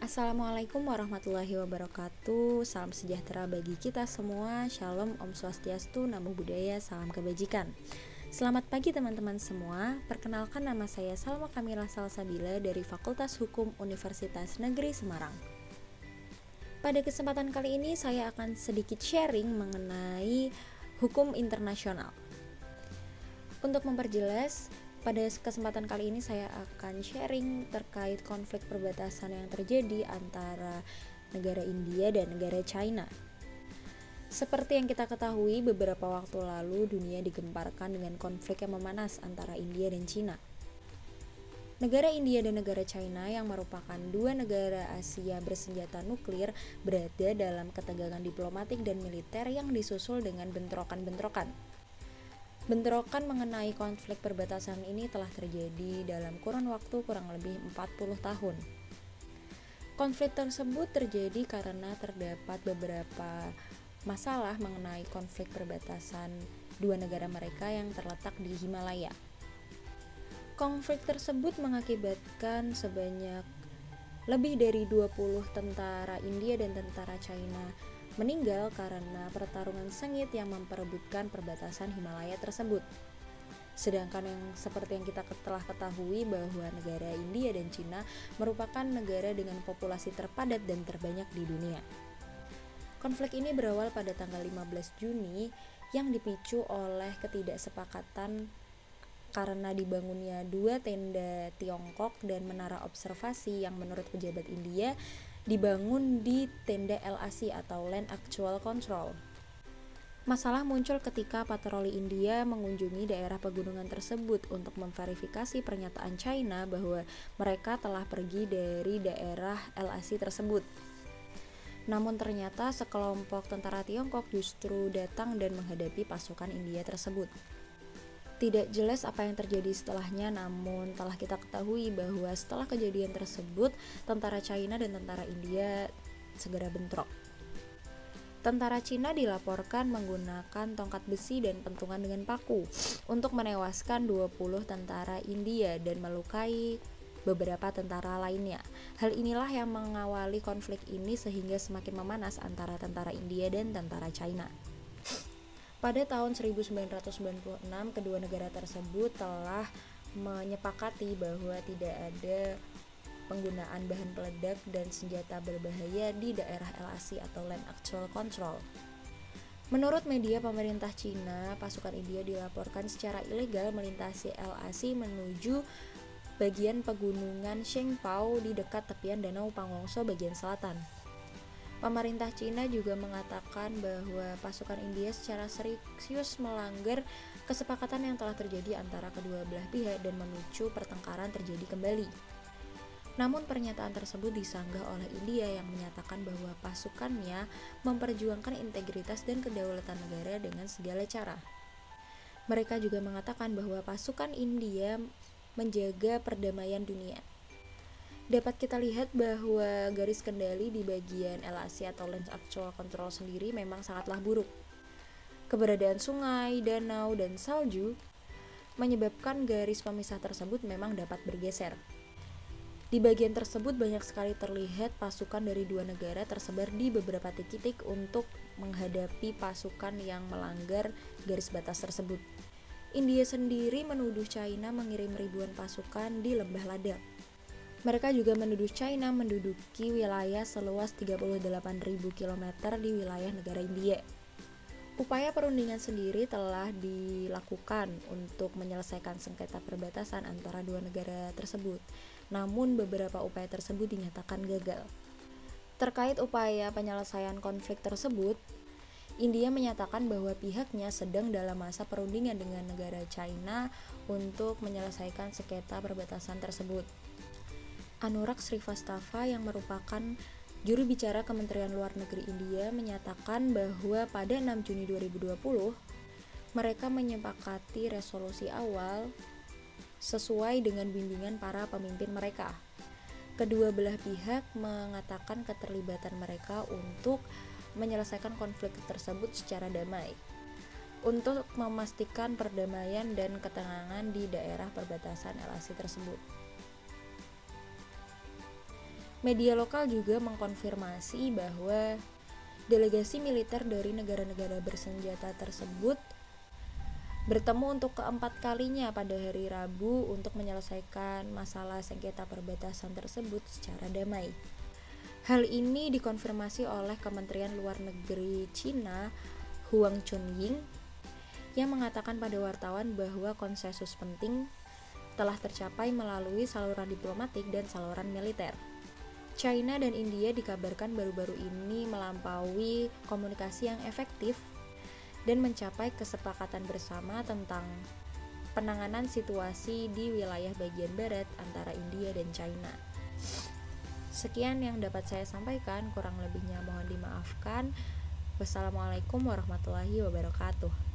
Assalamualaikum warahmatullahi wabarakatuh. Salam sejahtera bagi kita semua. Shalom, Om Swastiastu, Namo Buddhaya, salam kebajikan. Selamat pagi teman-teman semua. Perkenalkan, nama saya Salma Kamila Salsabila dari Fakultas Hukum Universitas Negeri Semarang. Pada kesempatan kali ini saya akan sedikit sharing mengenai hukum internasional. Untuk memperjelas, pada kesempatan kali ini saya akan sharing terkait konflik perbatasan yang terjadi antara negara India dan negara China. Seperti yang kita ketahui, beberapa waktu lalu dunia digemparkan dengan konflik yang memanas antara India dan China. Negara India dan negara China yang merupakan dua negara Asia bersenjata nuklir berada dalam ketegangan diplomatik dan militer yang disusul dengan bentrokan-bentrokan. Bentrokan mengenai konflik perbatasan ini telah terjadi dalam kurun waktu kurang lebih 40 tahun. Konflik tersebut terjadi karena terdapat beberapa masalah mengenai konflik perbatasan dua negara mereka yang terletak di Himalaya. Konflik tersebut mengakibatkan sebanyak lebih dari 20 tentara India dan tentara China meninggal karena pertarungan sengit yang memperebutkan perbatasan Himalaya tersebut. Sedangkan seperti yang kita telah ketahui bahwa negara India dan China merupakan negara dengan populasi terpadat dan terbanyak di dunia. Konflik ini berawal pada tanggal 15 Juni yang dipicu oleh ketidaksepakatan karena dibangunnya dua tenda Tiongkok dan menara observasi yang menurut pejabat India dibangun di tenda LAC atau Land Actual Control. Masalah muncul ketika patroli India mengunjungi daerah pegunungan tersebut untuk memverifikasi pernyataan China bahwa mereka telah pergi dari daerah LAC tersebut. Namun ternyata sekelompok tentara Tiongkok justru datang dan menghadapi pasukan India tersebut. Tidak jelas apa yang terjadi setelahnya, namun telah kita ketahui bahwa setelah kejadian tersebut, tentara China dan tentara India segera bentrok. Tentara Cina dilaporkan menggunakan tongkat besi dan pentungan dengan paku untuk menewaskan 20 tentara India dan melukai beberapa tentara lainnya. Hal inilah yang mengawali konflik ini sehingga semakin memanas antara tentara India dan tentara China. Pada tahun 1996, kedua negara tersebut telah menyepakati bahwa tidak ada penggunaan bahan peledak dan senjata berbahaya di daerah LAC atau Land Actual Control. Menurut media pemerintah Cina, pasukan India dilaporkan secara ilegal melintasi LAC menuju bagian pegunungan Shengpao di dekat tepian Danau Pangongso bagian selatan. Pemerintah Cina juga mengatakan bahwa pasukan India secara serius melanggar kesepakatan yang telah terjadi antara kedua belah pihak dan memicu pertengkaran terjadi kembali. Namun pernyataan tersebut disanggah oleh India yang menyatakan bahwa pasukannya memperjuangkan integritas dan kedaulatan negara dengan segala cara. Mereka juga mengatakan bahwa pasukan India menjaga perdamaian dunia. Dapat kita lihat bahwa garis kendali di bagian LAC atau Land Actual Control sendiri memang sangatlah buruk. Keberadaan sungai, danau, dan salju menyebabkan garis pemisah tersebut memang dapat bergeser. Di bagian tersebut banyak sekali terlihat pasukan dari dua negara tersebar di beberapa titik untuk menghadapi pasukan yang melanggar garis batas tersebut. India sendiri menuduh China mengirim ribuan pasukan di lembah Ladakh. Mereka juga menuduh China menduduki wilayah seluas 38.000 km di wilayah negara India. Upaya perundingan sendiri telah dilakukan untuk menyelesaikan sengketa perbatasan antara dua negara tersebut. Namun beberapa upaya tersebut dinyatakan gagal. Terkait upaya penyelesaian konflik tersebut, India menyatakan bahwa pihaknya sedang dalam masa perundingan dengan negara China untuk menyelesaikan sengketa perbatasan tersebut. Anurag Srivastava yang merupakan juru bicara Kementerian Luar Negeri India menyatakan bahwa pada 6 Juni 2020 mereka menyepakati resolusi awal sesuai dengan bimbingan para pemimpin mereka. Kedua belah pihak mengatakan keterlibatan mereka untuk menyelesaikan konflik tersebut secara damai untuk memastikan perdamaian dan ketenangan di daerah perbatasan LAC tersebut. Media lokal juga mengkonfirmasi bahwa delegasi militer dari negara-negara bersenjata tersebut bertemu untuk keempat kalinya pada hari Rabu untuk menyelesaikan masalah sengketa perbatasan tersebut secara damai. Hal ini dikonfirmasi oleh Kementerian Luar Negeri Cina, Huang Chunying, yang mengatakan pada wartawan bahwa konsensus penting telah tercapai melalui saluran diplomatik dan saluran militer. China dan India dikabarkan baru-baru ini melampaui komunikasi yang efektif dan mencapai kesepakatan bersama tentang penanganan situasi di wilayah bagian barat antara India dan China. Sekian yang dapat saya sampaikan, kurang lebihnya mohon dimaafkan. Wassalamualaikum warahmatullahi wabarakatuh.